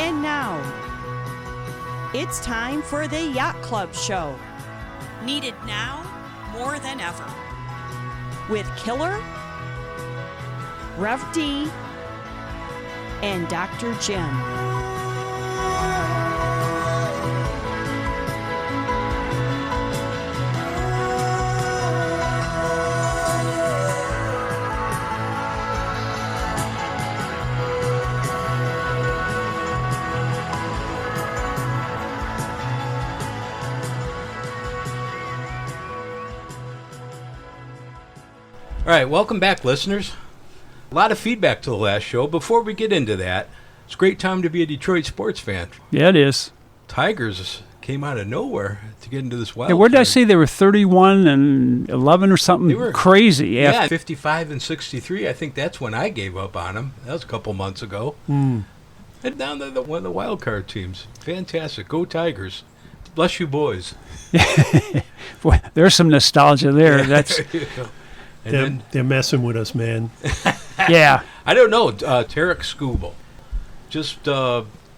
And now, it's time for the Yacht Club Show. Needed now more than ever. With Killer, Rev D, and Dr. Jim. All right, welcome back, listeners. A lot of feedback to the last show. Before we get into that, it's a great time to be a Detroit sports fan. Yeah, it is. Tigers came out of nowhere to get into this wild Yeah, where did I card. say they were 31-11 or something? They were crazy. Yeah, 55-63. I think that's when I gave up on them. That was a couple months ago. And down to one of the wild card teams. Fantastic. Go Tigers. Bless you, boys. Boy, there's some nostalgia there. That's And They're messing with us, man. yeah. I don't know. Tarek Skubal just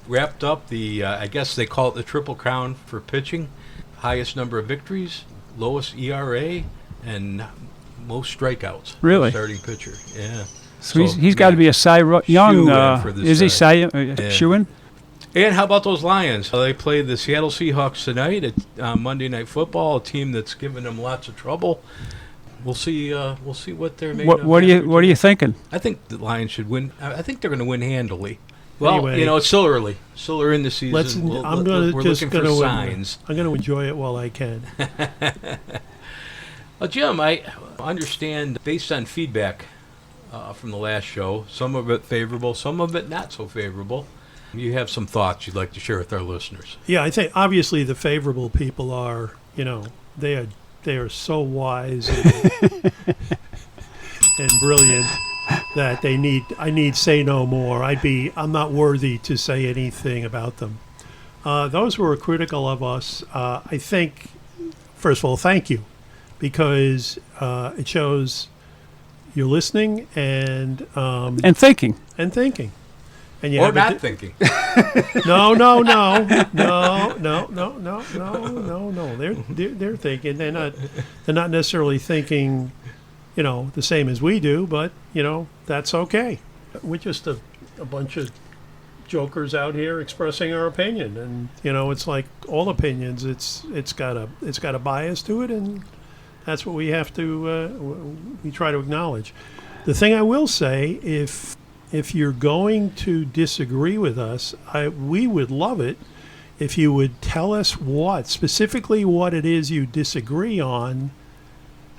wrapped up the, I guess they call it the Triple Crown for pitching. Highest number of victories, lowest ERA, and most strikeouts. Really? Starting pitcher, yeah. So he's got to be a Cy Young. Shoo-in for this Is he side. Cy Shoo-in? And how about those Lions? They play the Seattle Seahawks tonight at Monday Night Football, a team that's given them lots of trouble. We'll see. We'll see what they're made of. What are you thinking? I think the Lions should win. I think they're going to win handily. Well, Anyway, it's still early. Still early in the season. We're We're just looking for signs. I'm going to enjoy it while I can. Well, Jim, I understand, based on feedback from the last show, some of it favorable, some of it not so favorable. You have some thoughts you'd like to share with our listeners. Yeah, I think obviously the favorable people are, they are so wise and brilliant that I need say no more. I'm not worthy to say anything about them. Those who are critical of us, I think, first of all, thank you, because it shows you're listening and thinking. And you Or have not thinking. No. They're thinking. They're not necessarily thinking, the same as we do, but that's okay. We're just a bunch of jokers out here expressing our opinion, and it's like all opinions. It's got a bias to it, and that's what we have to we try to acknowledge. The thing I will say, if you're going to disagree with us, we would love it if you would tell us specifically what it is you disagree on,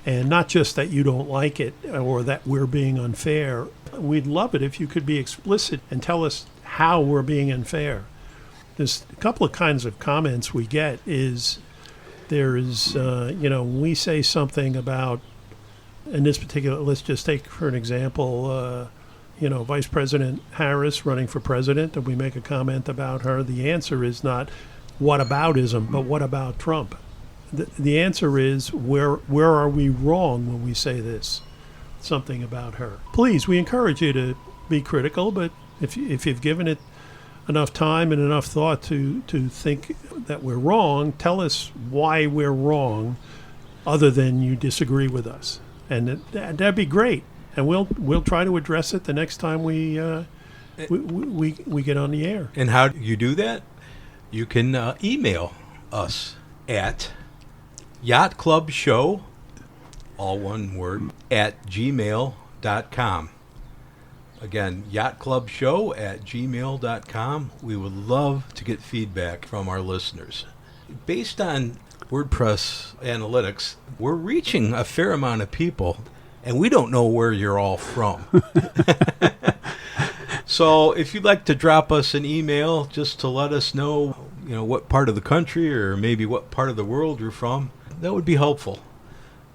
and not just that you don't like it or that we're being unfair. We'd love it if you could be explicit and tell us how we're being unfair. There's a couple of kinds of comments we get is we say something about, in this particular, let's just take for an example, Vice President Harris running for president, and we make a comment about her. The answer is not whataboutism, but what about Trump? The answer is where are we wrong when we say this, something about her? Please, we encourage you to be critical, but if you've given it enough time and enough thought to think that we're wrong, tell us why we're wrong, other than you disagree with us, and that'd be great. And we'll try to address it the next time we get on the air. And how do you do that? You can email us at yachtclubshow, all one word, at gmail.com. Again, yachtclubshow@gmail.com. We would love to get feedback from our listeners. Based on WordPress analytics, we're reaching a fair amount of people, and we don't know where you're all from. So if you'd like to drop us an email just to let us know, what part of the country or maybe what part of the world you're from, that would be helpful.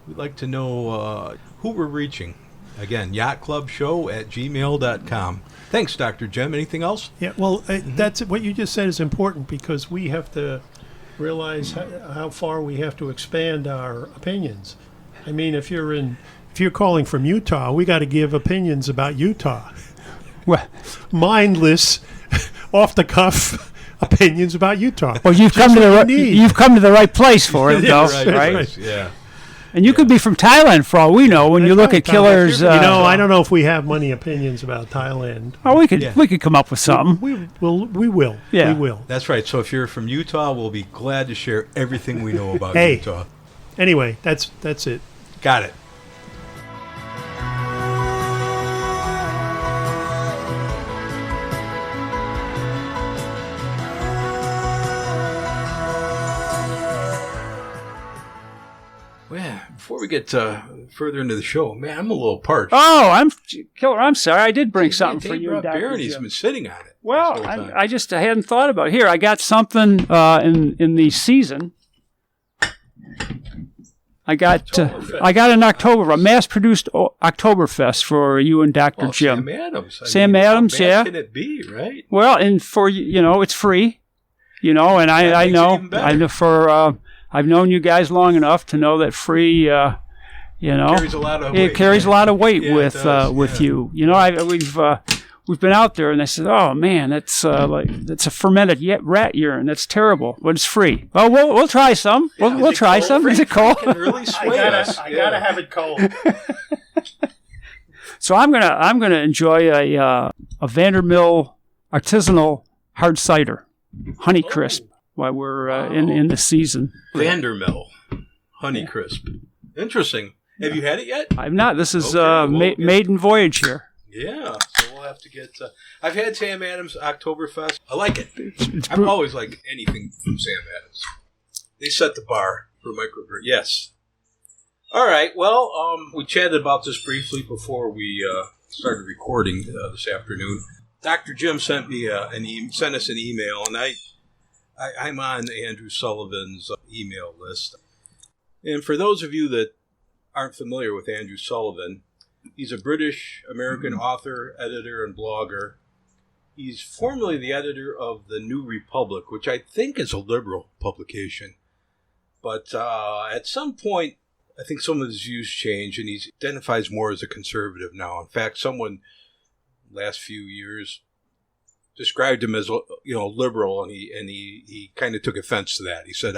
We'd like to know who we're reaching. Again, yachtclubshow@gmail.com. Thanks, Dr. Jim. Anything else? Yeah, well, that's what you just said is important, because we have to realize how far we have to expand our opinions. I mean, if you're calling from Utah, we got to give opinions about Utah. Well, mindless, off the cuff opinions about Utah. well, you've Just come to the what you need. you've come to the right place for it, though, Yes, right? Yeah. And you could be from Thailand for all we know. When you look at killers, I don't know if we have many opinions about Thailand. oh, we could come up with something. We will. Yeah. We will. That's right. So if you're from Utah, we'll be glad to share everything we know about Hey. Utah. Anyway, that's it. Got it. Well, before we get further into the show, man, I'm a little parched. Oh, Killer. I'm sorry. I did bring something for Dave you, brought Dr. beer and he's Jim. been sitting on it. Well, this whole time. I just hadn't thought about it. Here, I got something in the season. I got an a mass-produced Oktoberfest for you and Dr. Jim. Sam Adams. Sam Adams, how bad yeah. can it be, right? Well, and for it's free, and That I makes it know even better. I know for I've known you guys long enough to know that free, Carries a lot of weight. it carries a lot of weight Yeah, it with does, yeah. you. We've been out there and they said, oh man, that's that's a fermented rat urine. That's terrible, but it's free. Well, we'll try some. We'll try some. Is it cold? Can really sway us. I gotta have it cold. So I'm gonna enjoy a Vandermill artisanal hard cider, Honey Crisp, while we're in the season. Vandermill Honeycrisp. Interesting. Have you had it yet? I've not. This is Okay, well, maiden voyage here. Yeah. So we'll have to get. I've had Sam Adams Oktoberfest. I like it. It's I've always liked anything from Sam Adams. They set the bar for microbrew. Yes. All right. Well, we chatted about this briefly before we started recording this afternoon. Dr. Jim sent me sent us an email, and I'm on Andrew Sullivan's email list. And for those of you that aren't familiar with Andrew Sullivan, he's a British-American author, editor, and blogger. He's formerly the editor of The New Republic, which I think is a liberal publication. But at some point, I think some of his views change, and he identifies more as a conservative now. In fact, someone last few years described him as liberal, and he kind of took offense to that. He said,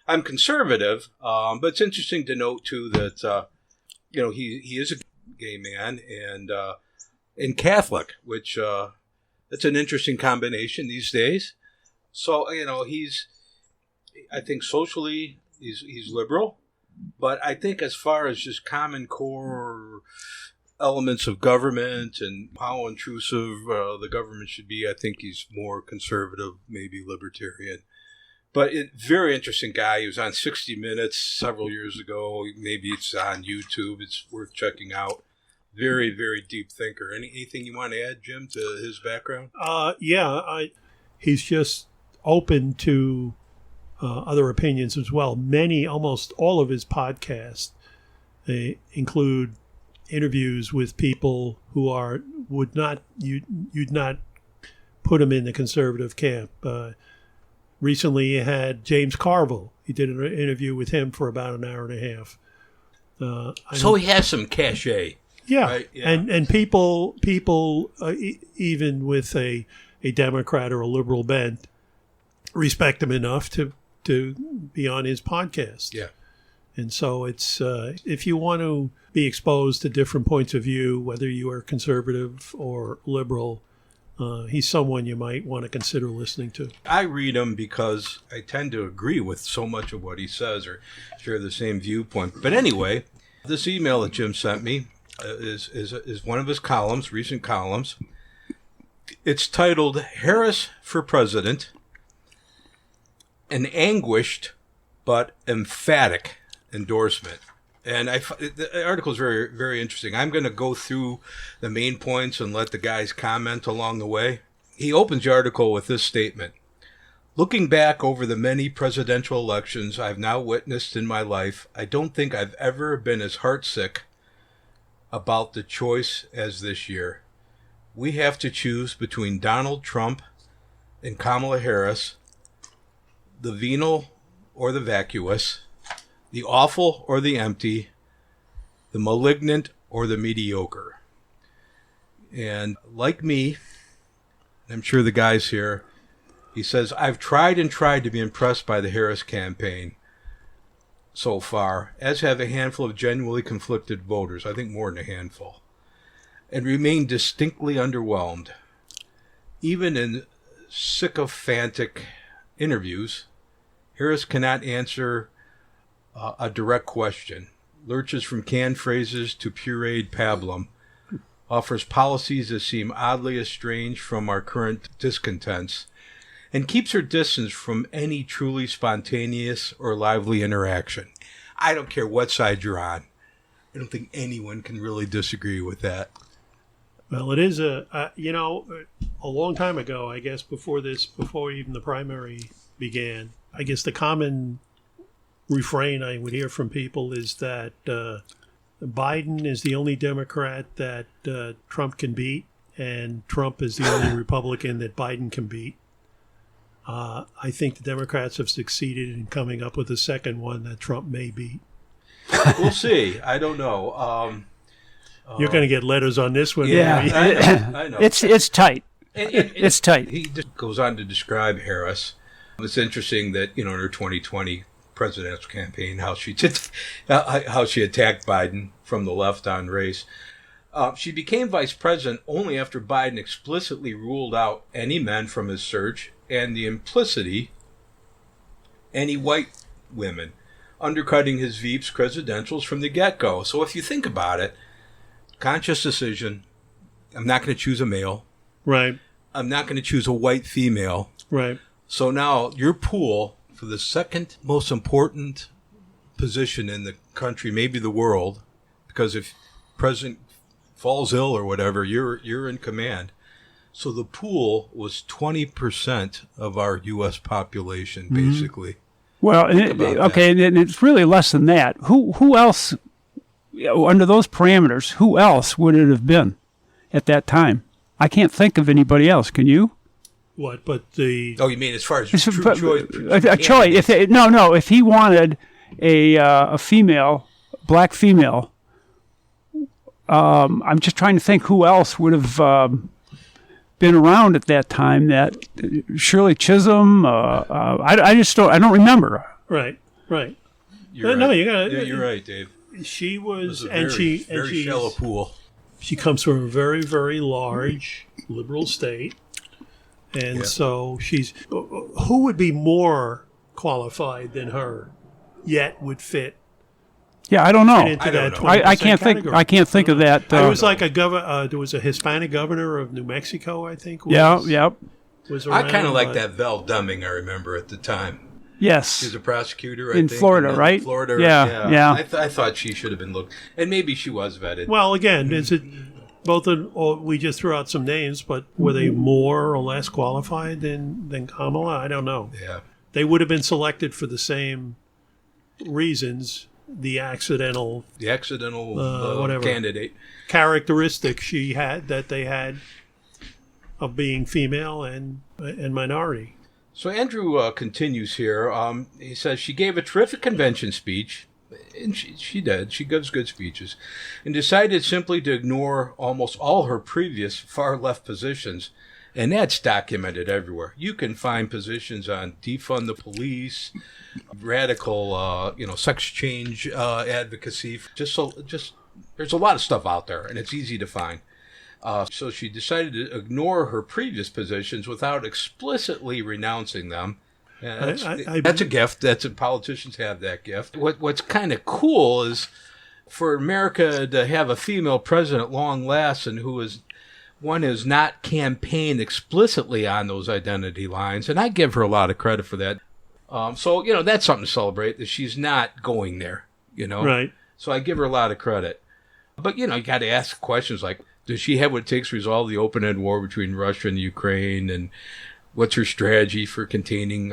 I'm conservative, but it's interesting to note too that he is a gay man and Catholic, which that's an interesting combination these days. So I think socially he's liberal, but I think as far as just common core elements of government and how intrusive the government should be, I think he's more conservative, maybe libertarian. But very interesting guy. He was on 60 Minutes several years ago. Maybe it's on YouTube. It's worth checking out. Very, very deep thinker. Anything you want to add, Jim, to his background? He's just open to other opinions as well. Almost all of his podcasts include interviews with people who you'd not put him in the conservative camp. Recently, he had James Carville. He did an interview with him for about an hour and a half. So he has some cachet. Yeah, right? Yeah. And people even with a Democrat or a liberal bent, respect him enough to be on his podcast. Yeah. And so it's if you want to be exposed to different points of view, whether you are conservative or liberal, he's someone you might want to consider listening to. I read him because I tend to agree with so much of what he says or share the same viewpoint. But anyway, this email that Jim sent me is one of his columns, recent columns. It's titled "Harris for President: An Anguished but Emphatic Endorsement." And the article is very, very interesting. I'm going to go through the main points and let the guys comment along the way. He opens the article with this statement. Looking back over the many presidential elections I've now witnessed in my life, I don't think I've ever been as heartsick about the choice as this year. We have to choose between Donald Trump and Kamala Harris, the venal or the vacuous, the awful or the empty, the malignant or the mediocre. And like me, I'm sure the guys here, he says, I've tried and tried to be impressed by the Harris campaign so far, as have a handful of genuinely conflicted voters, I think more than a handful, and remain distinctly underwhelmed. Even in sycophantic interviews, Harris cannot answer a direct question, lurches from canned phrases to pureed pablum, offers policies that seem oddly estranged from our current discontents, and keeps her distance from any truly spontaneous or lively interaction. I don't care what side you're on. I don't think anyone can really disagree with that. Well, it is a long time ago, I guess, before even the primary began. I guess the common refrain I would hear from people is that Biden is the only Democrat that Trump can beat, and Trump is the only Republican that Biden can beat. I think the Democrats have succeeded in coming up with a second one that Trump may beat. We'll see. I don't know. You're going to get letters on this one. Yeah, I know. It's tight. It's tight. He just goes on to describe Harris. It's interesting that, in her 2020 presidential campaign, how she attacked Biden from the left on race. She became vice president only after Biden explicitly ruled out any men from his search and the implicity any white women, undercutting his Veep's credentials from the get-go. So if you think about it, conscious decision, I'm not going to choose a male. Right. I'm not going to choose a white female. Right. So now your pool for the second most important position in the country, maybe the world, because if president falls ill or whatever, you're in command. So the pool was 20% of our U.S. population, basically. Well, and it's really less than that. Who else, under those parameters, who else would it have been at that time? I can't think of anybody else. Can you? What? But the you mean as far as true choice? A choice. If he wanted a female, black female, I'm just trying to think who else would have been around at that time. That Shirley Chisholm. I don't remember. Right. You're no, right. you got. Yeah, you're right, Dave. She was, Very shallow pool. She comes from a very, very large liberal state, and so she's. Who would be more qualified than her, yet would fit? Yeah, I don't know. I can't think. I can't think of that. There was like a governor. There was a Hispanic governor of New Mexico, I think. Was I kind of like that Val Deming. I remember at the time. Yes, she's a prosecutor in Florida, right? Florida. Yeah. I thought she should have been looked, and maybe she was vetted. Well, again, is it both? We just threw out some names, but were they more or less qualified than Kamala? I don't know. Yeah, they would have been selected for the same reasons. The accidental whatever candidate characteristic she had that they had of being female and minority. So Andrew continues here. He says she gave a terrific convention speech, and she did. She gives good speeches, and decided simply to ignore almost all her previous far left positions, and that's documented everywhere. You can find positions on defund the police, radical, sex change advocacy. Just there's a lot of stuff out there, and it's easy to find. So she decided to ignore her previous positions without explicitly renouncing them. That's a gift. Politicians have that gift. What's kind of cool is for America to have a female president at long last, and who is one who's not campaigned explicitly on those identity lines, and I give her a lot of credit for that. So that's something to celebrate, that she's not going there. Right. So I give her a lot of credit. But you got to ask questions like, does she have what it takes to resolve the open-ended war between Russia and Ukraine? And what's her strategy for containing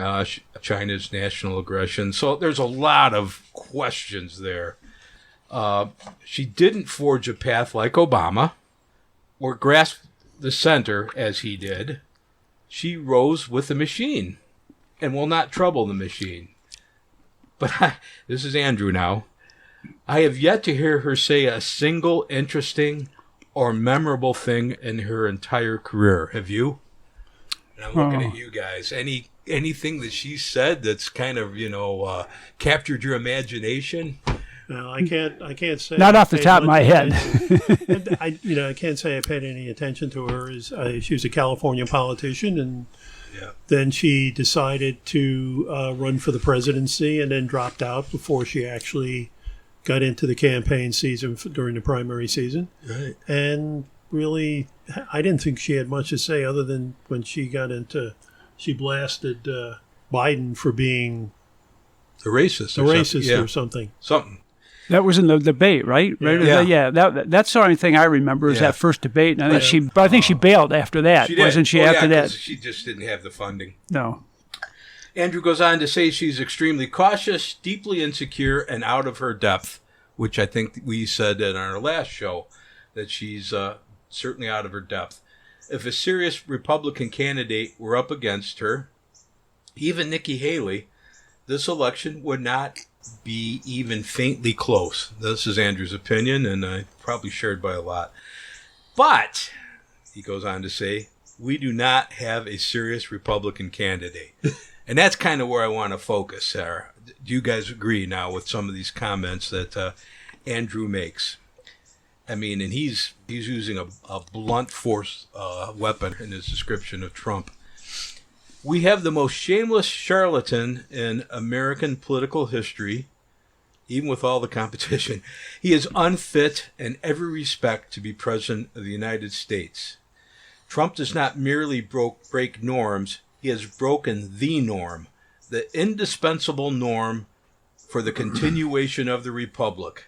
China's national aggression? So there's a lot of questions there. She didn't forge a path like Obama or grasp the center as he did. She rose with the machine and will not trouble the machine. But this is Andrew now. I have yet to hear her say a single interesting or memorable thing in her entire career. Have you? And I'm looking at you guys. Anything that she said that's kind of, captured your imagination? No, I can't say. Not off the top of my head. I can't say I paid any attention to her. She was a California politician, and then she decided to run for the presidency, and then dropped out before she actually got into the campaign season during the primary season. Right. And really, I didn't think she had much to say other than when she blasted Biden for being a racist or something. Something. That was in the debate, right? Yeah. That's the only thing I remember is that first debate. And I think she bailed after that, wasn't she? After that, she just didn't have the funding. No. Andrew goes on to say she's extremely cautious, deeply insecure, and out of her depth, which I think we said in our last show, that she's certainly out of her depth. If a serious Republican candidate were up against her, even Nikki Haley, this election would not be even faintly close. This is Andrew's opinion, and probably shared by a lot. But, he goes on to say, we do not have a serious Republican candidate. And that's kind of where I want to focus, Sarah. Do you guys agree now with some of these comments that Andrew makes? I mean, and he's using a blunt force weapon in his description of Trump. We have the most shameless charlatan in American political history, even with all the competition. He is unfit in every respect to be president of the United States. Trump does not merely break norms, he has broken the norm, the indispensable norm for the continuation of the Republic.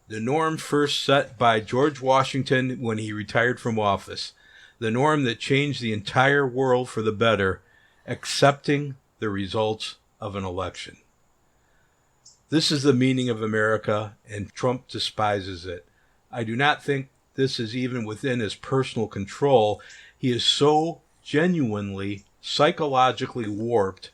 The norm first set by George Washington when he retired from office. The norm that changed the entire world for the better, accepting the results of an election. This is the meaning of America, and Trump despises it. I do not think this is even within his personal control. He is so genuinely psychologically warped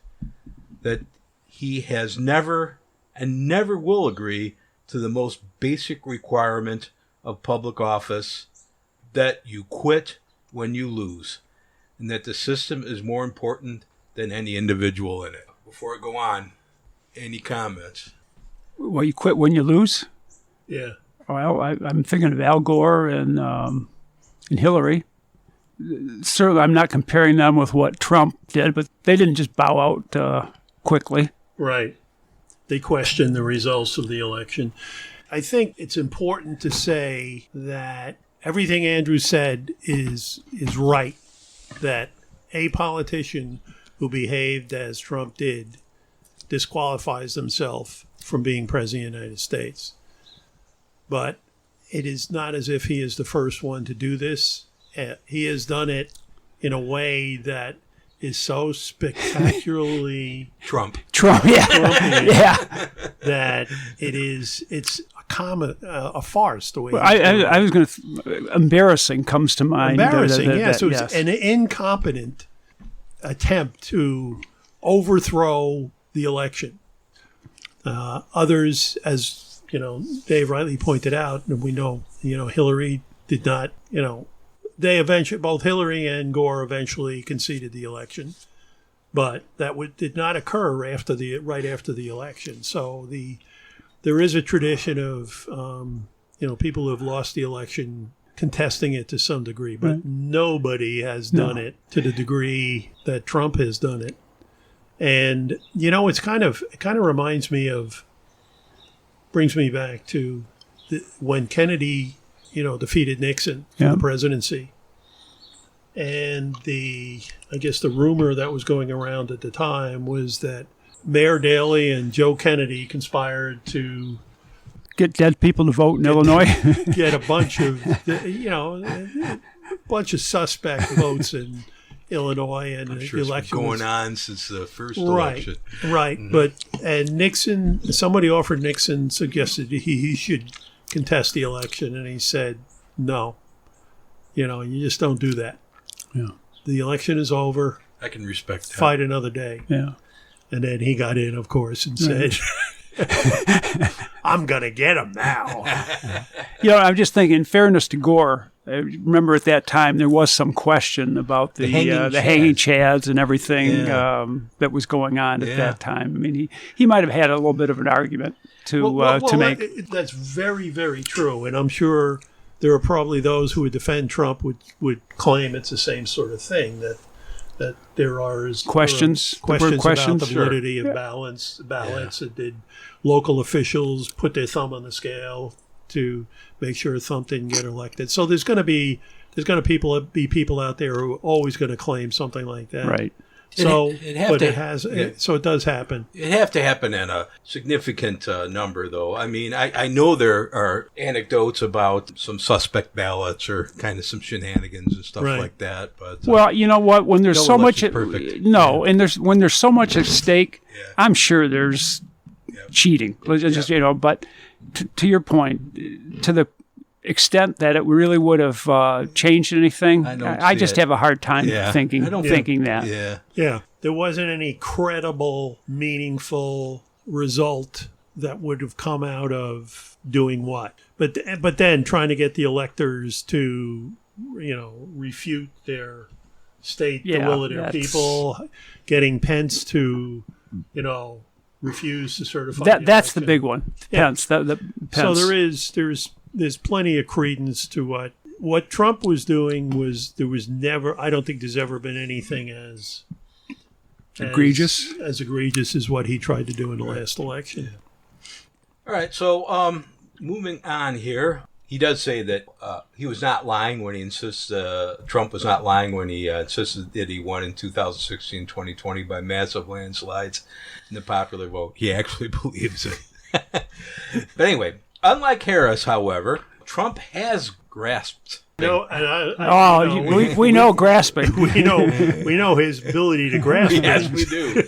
that he has never and never will agree to the most basic requirement of public office, that you quit when you lose, and that the system is more important than any individual in it. Before I go on, any comments? Well, you quit when you lose? Yeah. Well, I'm thinking of Al Gore and Hillary. Certainly, I'm not comparing them with what Trump did, but they didn't just bow out quickly. Right. They questioned the results of the election. I think it's important to say that everything Andrew said is right, that a politician who behaved as Trump did disqualifies himself from being president of the United States. But it is not as if he is the first one to do this. He has done it in a way that is so spectacularly Trump, yeah, Trumpian yeah. that it's a farce the way. Well, I was going to. Embarrassing comes to mind. Embarrassing, yeah. So yes. it's an incompetent attempt to overthrow the election. Others, as Dave rightly pointed out, and we know, Hillary did not, they eventually, both Hillary and Gore eventually conceded the election, but that did not occur right after the election. So there is a tradition of, people who have lost the election contesting it to some degree, but right. Nobody has done it to the degree that Trump has done it. And, it kind of brings me back to when Kennedy, defeated Nixon for the presidency. And I guess the rumor that was going around at the time was that Mayor Daley and Joe Kennedy conspired to get dead people to vote in Illinois. Get a bunch of suspect votes in Illinois, and I'm the sure it's election been was going on since the first election. Right. Mm-hmm. And Nixon, somebody offered Nixon, suggested he should contest the election, and he said, no, you just don't do that. Yeah. The election is over. I can respect that. Fight another day. Yeah. And then he got in, of course, and said, I'm going to get him now. I'm just thinking, in fairness to Gore, Remember at that time there was some question about the hanging chads and everything that was going on at that time. I mean, he might have had a little bit of an argument to make. That's very, very true, and I'm sure there are probably those who would defend Trump would claim it's the same sort of thing, that there are questions about the validity of ballots. Did local officials put their thumb on the scale to make sure Trump didn't get elected? So there's going to be people out there who are always going to claim something like that. Right. So it does happen. It'd have to happen in a significant number, though. I mean, I know there are anecdotes about some suspect ballots or kind of some shenanigans and stuff like that. But well, you know what? When there's so much, when there's so much at stake, I'm sure there's cheating. But to your point, to the extent that it really would have changed anything, I just have a hard time thinking that. Yeah, there wasn't any credible, meaningful result that would have come out of doing what. But then trying to get the electors to, refute their state the will of their people, getting Pence to, refuse to certify. That's the big one. Pence. Pence. So there's plenty of credence to what Trump was doing. There was never, I don't think there's ever been anything as egregious as what he tried to do in the last election. All right, so moving on here, he does say that he was not lying when he insists Trump was not lying when he insisted that he won in 2016, 2020 by massive landslides in the popular vote. He actually believes it. But anyway, unlike Harris, however, Trump has grasped. We know grasping. we know his ability to grasp. Yes, we do.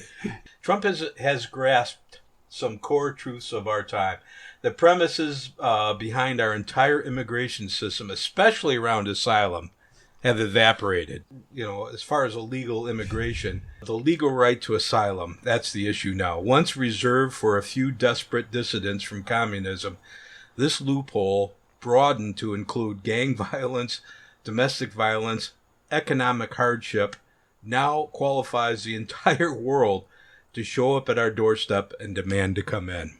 Trump has grasped some core truths of our time. The premises behind our entire immigration system, especially around asylum, have evaporated. As far as illegal immigration, the legal right to asylum, that's the issue now. Once reserved for a few desperate dissidents from communism, this loophole broadened to include gang violence, domestic violence, economic hardship, now qualifies the entire world to show up at our doorstep and demand to come in.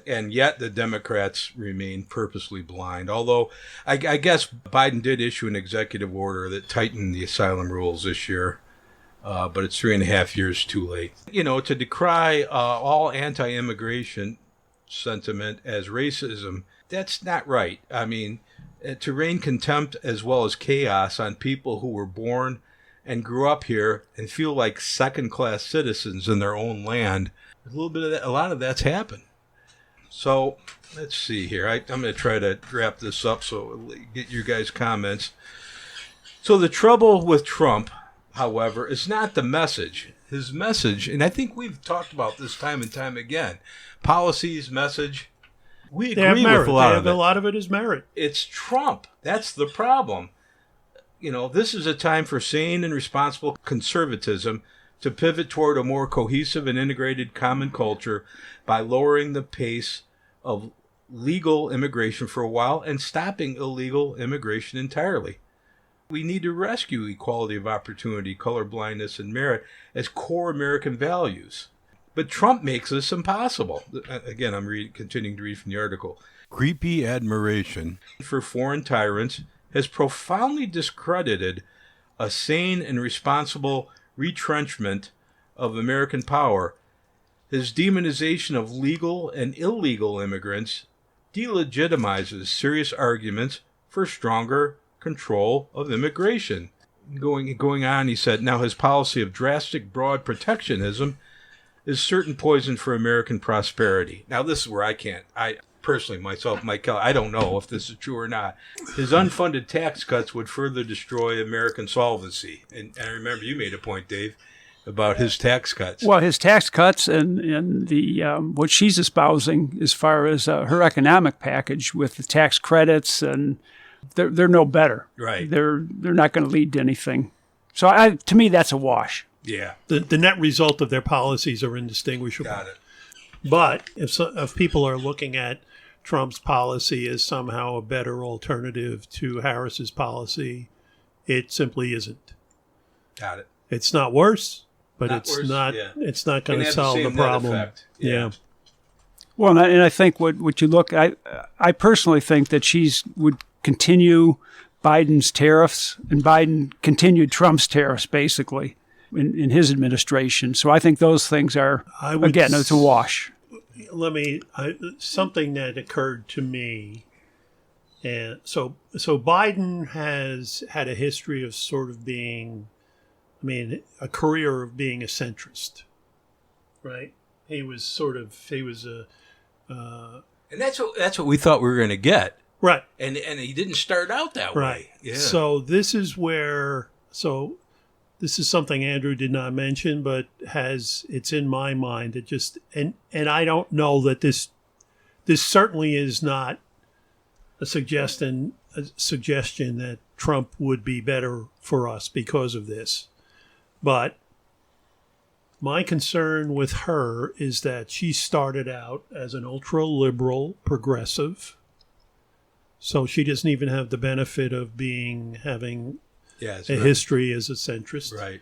And yet the Democrats remain purposely blind. Although I guess Biden did issue an executive order that tightened the asylum rules this year, but it's 3.5 years too late. To decry all anti-immigration sentiment as racism, that's not right. I mean, to rain contempt as well as chaos on people who were born and grew up here and feel like second-class citizens in their own land, a lot of that's happened. So let's see here. I'm going to try to wrap this up so we'll get your guys' comments. So the trouble with Trump, however, is not the message. His message, and I think we've talked about this time and time again, policies, message, we agree with a lot of it. A lot of it is merit. It's Trump. That's the problem. This is a time for sane and responsible conservatism to pivot toward a more cohesive and integrated common culture by lowering the pace of legal immigration for a while and stopping illegal immigration entirely. We need to rescue equality of opportunity, colorblindness, and merit as core American values. But Trump makes this impossible. Again, I'm continuing to read from the article. Creepy admiration for foreign tyrants has profoundly discredited a sane and responsible retrenchment of American power. His demonization of legal and illegal immigrants delegitimizes serious arguments for stronger control of immigration. Going on, he said, now his policy of drastic broad protectionism is certain poison for American prosperity. Now, this is where I personally, myself, Mike Kelly, I don't know if this is true or not. His unfunded tax cuts would further destroy American solvency. And I remember you made a point, Dave, about his tax cuts. Well, his tax cuts and the what she's espousing as far as her economic package with the tax credits, and they're no better. Right. They're not going to lead to anything. So to me, that's a wash. Yeah. The net result of their policies are indistinguishable. Got it. But if people are looking at Trump's policy is somehow a better alternative to Harris's policy. It simply isn't. Got it. It's not worse, but Not it's worse, not. yeah. It's not going Can to have solve the the same net problem. effect. Yeah. Well, and I think what you look, I personally think that would continue Biden's tariffs, and Biden continued Trump's tariffs basically in his administration. So I think those things are, again, it's a wash. Something that occurred to me, and so Biden has had a history of sort of being, a career of being a centrist, right? He was a And that's what we thought we were going to get. right. And he didn't start out that Right. way. Yeah. So this is something Andrew did not mention, but it's in my mind. It just and I don't know that this certainly is not a suggestion that Trump would be better for us because of this. But my concern with her is that she started out as an ultra liberal progressive. So she doesn't even have the benefit of having yes, a history as a centrist. Right.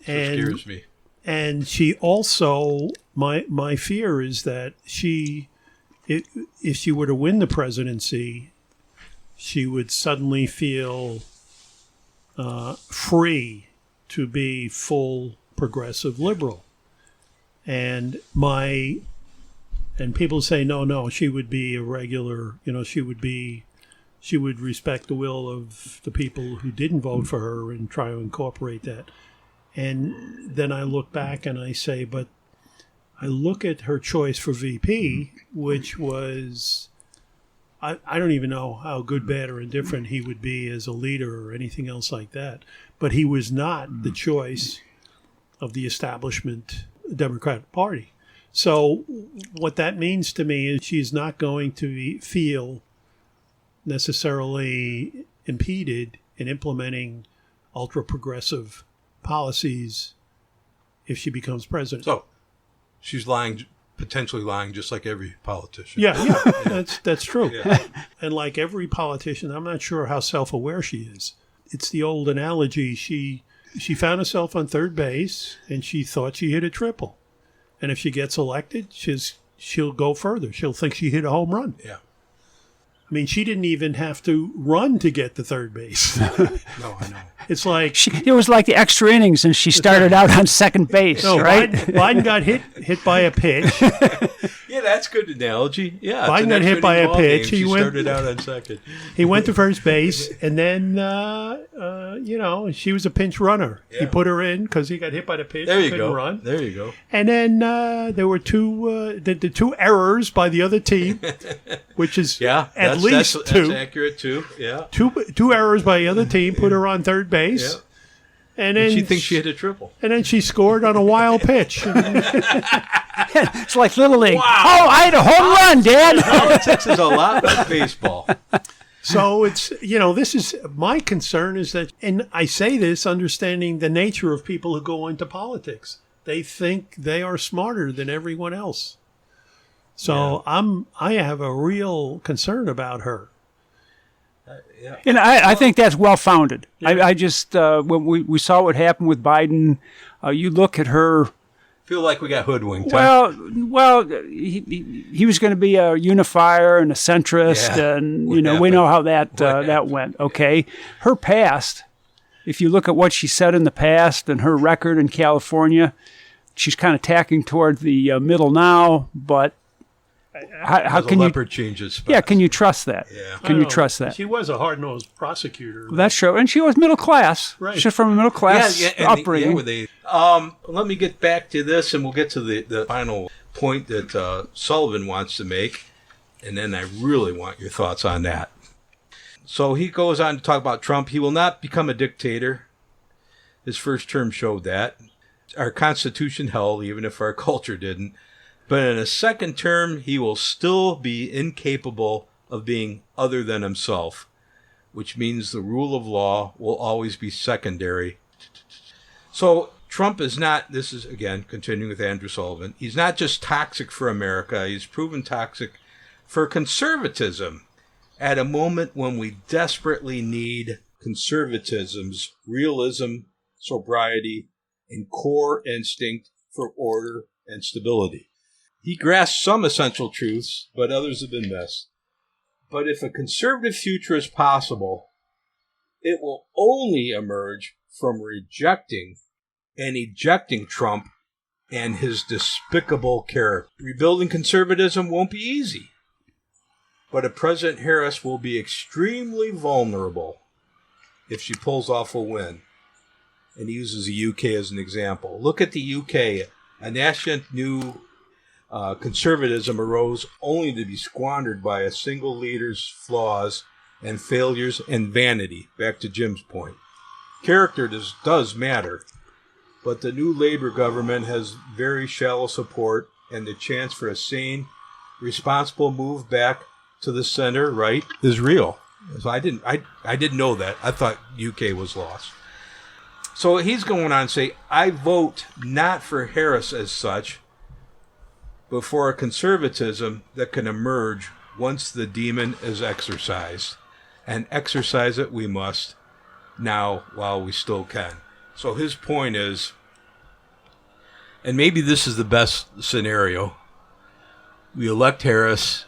And Scares me. and she also, my fear is that if she were to win the presidency, she would suddenly feel free to be full progressive liberal. And people say, no, she would be a regular, she would respect the will of the people who didn't vote for her and try to incorporate that. And then I look back and I say, but I look at her choice for VP, which was, I don't even know how good, bad, or indifferent he would be as a leader or anything else like that. But he was not the choice of the establishment Democratic Party. So what that means to me is she's not going to feel necessarily impeded in implementing ultra-progressive policies if she becomes president. So she's potentially lying just like every politician. Yeah, that's true. Yeah. And like every politician, I'm not sure how self-aware she is. It's the old analogy. She found herself on third base and she thought she hit a triple. And if she gets elected, she'll go further. She'll think she hit a home run. Yeah. She didn't even have to run to get to third base. No, I know. It's like It was like the extra innings, and she started out on second base, right? Biden got hit by a pitch. Yeah, that's a good analogy. Yeah. Biden got hit by a pitch. She started out on second. He went to first base, and then she was a pinch runner. Yeah. He put her in because he got hit by the pitch. There you couldn't go. Run. There you go. And then there were the two errors by the other team, which is at least two. That's accurate too. Yeah. Two errors by the other team put her on third base. Yeah. And then she thinks she hit a triple. And then she scored on a wild pitch. It's like Little League. Wow. Oh, I had a home run, Dad. Politics is a lot like baseball. So it's, this is my concern is that, and I say this understanding the nature of people who go into politics. They think they are smarter than everyone else. So I have a real concern about her. Yeah. And I think that's well-founded. Yeah. I just, when we saw what happened with Biden, you look at her. Feel like we got hoodwinked. Well, he was going to be a unifier and a centrist, and we know how that went. Okay, her past. If you look at what she said in the past and her record in California, she's kind of tacking toward the middle now. But how can leopard changes spots. Yeah, can you trust that? Yeah. Can you trust that? She was a hard-nosed prosecutor. That's true, and she was middle class. Right. She's from a middle class upbringing. Let me get back to this, and we'll get to the final point that Sullivan wants to make, and then I really want your thoughts on that. So he goes on to talk about Trump. He will not become a dictator. His first term showed that. Our Constitution held, even if our culture didn't. But in a second term, he will still be incapable of being other than himself, which means the rule of law will always be secondary. So Trump is not, this is, again, continuing with Andrew Sullivan, he's not just toxic for America, he's proven toxic for conservatism at a moment when we desperately need conservatism's realism, sobriety, and core instinct for order and stability. He grasped some essential truths, but others have been missed. But if a conservative future is possible, it will only emerge from rejecting and ejecting Trump and his despicable character. Rebuilding conservatism won't be easy, but a President Harris will be extremely vulnerable if she pulls off a win. And he uses the UK as an example. Look at the UK. A nascent new conservatism arose only to be squandered by a single leader's flaws and failures and vanity. Back to Jim's point. Character does matter, but the new Labour government has very shallow support, and the chance for a sane, responsible move back to the center right is real. So I didn't know that. I thought UK was lost. So he's going on to say, I vote not for Harris as such, but for a conservatism that can emerge once the demon is exorcised. And exercise it we must now while we still can. So his point is, and maybe this is the best scenario, we elect Harris,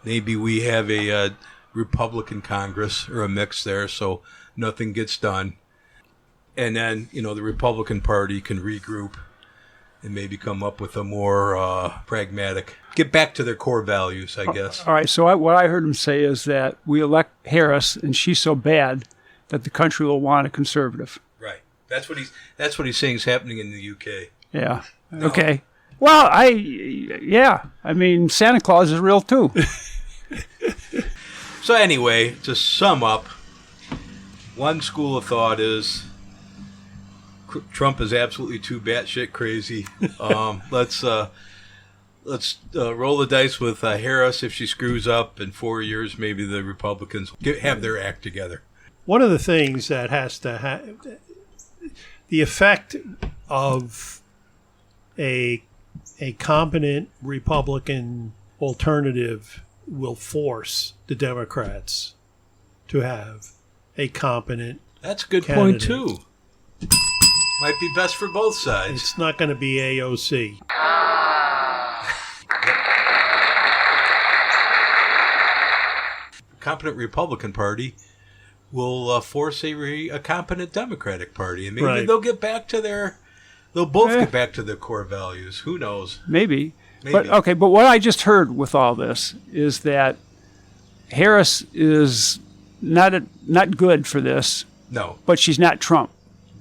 maybe we have a Republican Congress or a mix there, so nothing gets done. And then, the Republican Party can regroup and maybe come up with a more pragmatic, get back to their core values, I guess. All right, so what I heard him say is that we elect Harris, and she's so bad that the country will want a conservative. Right. That's what he's saying is happening in the UK. Yeah. No. Okay. Well, I mean, Santa Claus is real too. So anyway, to sum up, one school of thought is Trump is absolutely too batshit crazy. Let's roll the dice with Harris. If she screws up in 4 years, maybe the Republicans have their act together. One of the things that has to have the effect of a competent Republican alternative will force the Democrats to have a competent That's a good candidate. point, too. Might be best for both sides. It's not going to be AOC. Competent Republican Party will force a competent Democratic Party, and maybe Right. they'll get back to their core values. Who knows? Maybe. Maybe. But what I just heard with all this is that Harris is not good for this, No. but she's not Trump.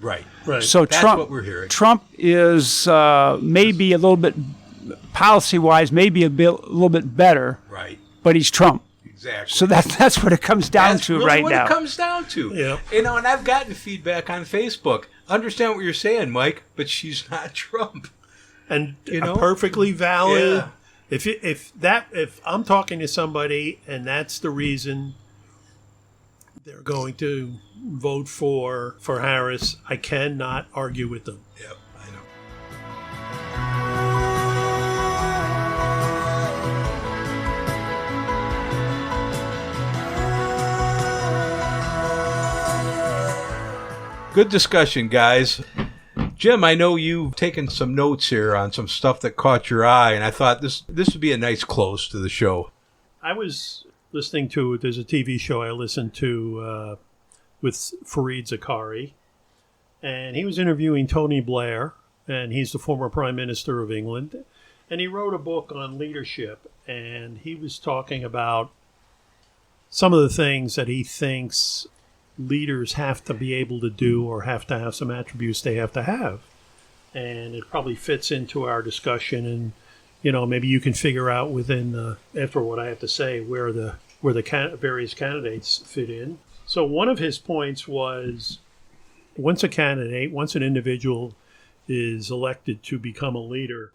Right. Right. So That's Trump, what we're hearing. Trump is maybe a little bit policy-wise, maybe a little bit better, Right. but he's Trump. Exactly. So that's what it comes down That's to really right what now. it comes down to. Yep. And I've gotten feedback on Facebook. Understand what you're saying, Mike, but she's not Trump. And know? perfectly valid. Yeah. If I'm talking to somebody and that's the reason they're going to vote for Harris, I cannot argue with them. Yep, I know. Good discussion, guys. Jim, I know you've taken some notes here on some stuff that caught your eye, and I thought this would be a nice close to the show. I was listening to, there's a TV show I listened to with Fareed Zakari, and he was interviewing Tony Blair, and he's the former Prime Minister of England, and he wrote a book on leadership, and he was talking about some of the things that he thinks leaders have to be able to do or have to have some attributes they have to have. And it probably fits into our discussion, and maybe you can figure out within after what I have to say where the various candidates fit in. So one of his points was once an individual is elected to become a leader,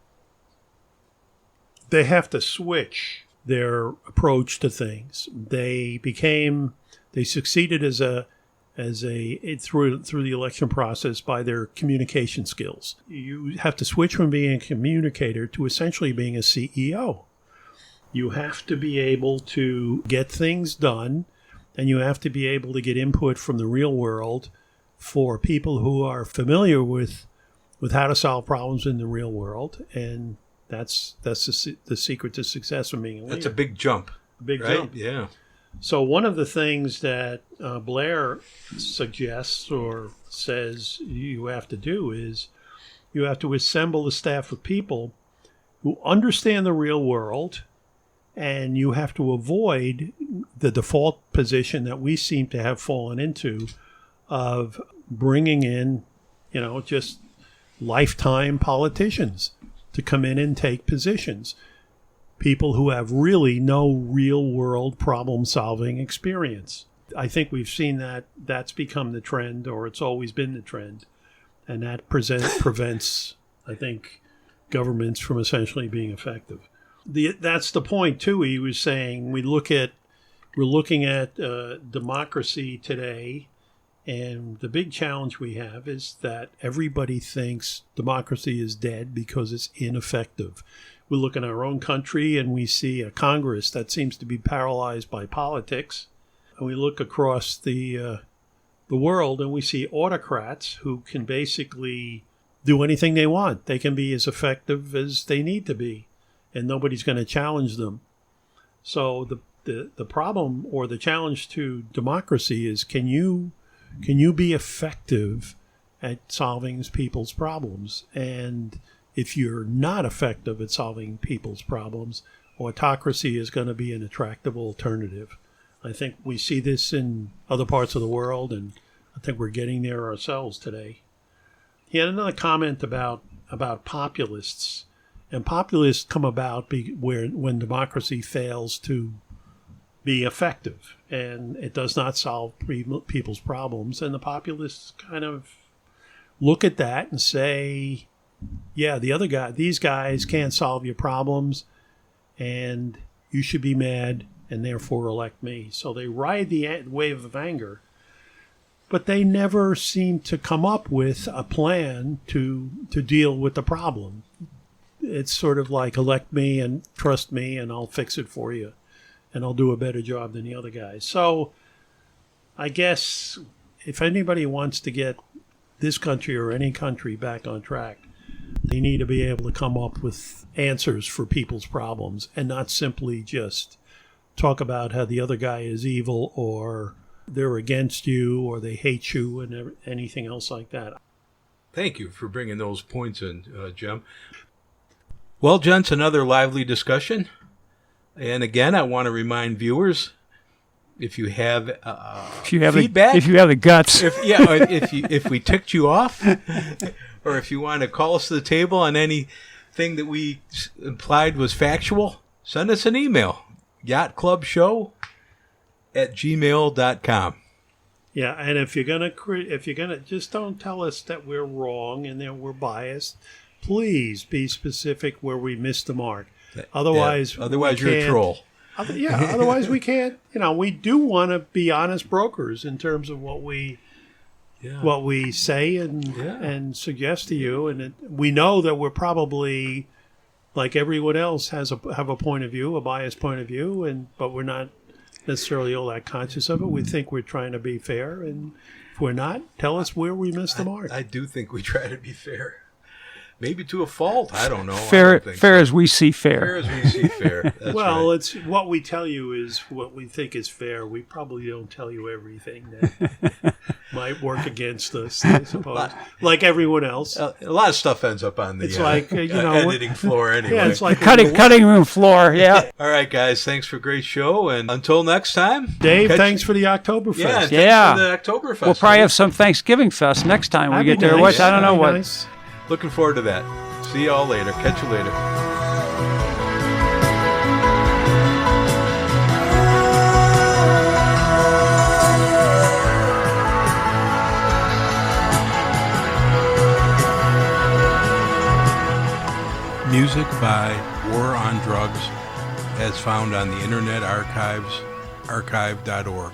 they have to switch their approach to things. They succeeded through the election process by their communication skills. You have to switch from being a communicator to essentially being a CEO. You have to be able to get things done, and you have to be able to get input from the real world for people who are familiar with how to solve problems in the real world. And that's the secret to success of being a leader. That's a big jump. Big right? jump. Yeah. So one of the things that Blair suggests or says you have to do is you have to assemble a staff of people who understand the real world, and you have to avoid the default position that we seem to have fallen into of bringing in, just lifetime politicians to come in and take positions. People who have really no real world problem solving experience. I think we've seen that's become the trend, or it's always been the trend. And that prevents, I think, governments from essentially being effective. That's the point, too. He was saying we're looking at democracy today, and the big challenge we have is that everybody thinks democracy is dead because it's ineffective. We look in our own country and we see a Congress that seems to be paralyzed by politics. And we look across the world and we see autocrats who can basically do anything they want. They can be as effective as they need to be, and nobody's going to challenge them. So the problem or the challenge to democracy is can you be effective at solving people's problems? And if you're not effective at solving people's problems, autocracy is going to be an attractive alternative. I think we see this in other parts of the world, and I think we're getting there ourselves today. He had another comment about populists, and populists come about when democracy fails to be effective, and it does not solve people's problems. And the populists kind of look at that and say, yeah, these guys can't solve your problems, and you should be mad, and therefore elect me. So they ride the wave of anger, but they never seem to come up with a plan to deal with the problem. It's sort of like elect me and trust me, and I'll fix it for you, and I'll do a better job than the other guys. So I guess if anybody wants to get this country or any country back on track, they need to be able to come up with answers for people's problems and not simply just talk about how the other guy is evil or they're against you or they hate you and anything else like that. Thank you for bringing those points in, Jim. Well, gents, another lively discussion. And again, I want to remind viewers, if you have feedback, if you have the guts, if we ticked you off, or if you want to call us to the table on anything that we implied was factual, send us an email, yachtclubshow@gmail.com. Yeah, and if you're gonna just don't tell us that we're wrong and that we're biased. Please be specific where we missed the mark. Otherwise you're a troll. Otherwise we can't. We do want to be honest brokers in terms of what we say and suggest to you. And we know that we're probably, like everyone else, have a point of view, a biased point of view, but we're not necessarily all that conscious of it. We think we're trying to be fair, and if we're not, tell us where we missed the mark. I do think we try to be fair. Maybe to a fault. I don't know. Fair as we see fair. Fair as we see fair. That's well, right. It's what we tell you is what we think is fair. We probably don't tell you everything that might work against us, I suppose. Like everyone else. A lot of stuff ends up on the editing floor anyway. Yeah, it's like cutting room floor. Yeah. All right, guys. Thanks for a great show, and until next time, Dave. Thanks for the Oktoberfest. Yeah. For the Oktoberfest. We'll probably have some Thanksgiving fest next time we get there. Nice. I don't know what. Nice. Looking forward to that. See y'all later. Catch you later. Music by War on Drugs, as found on the Internet Archives, archive.org.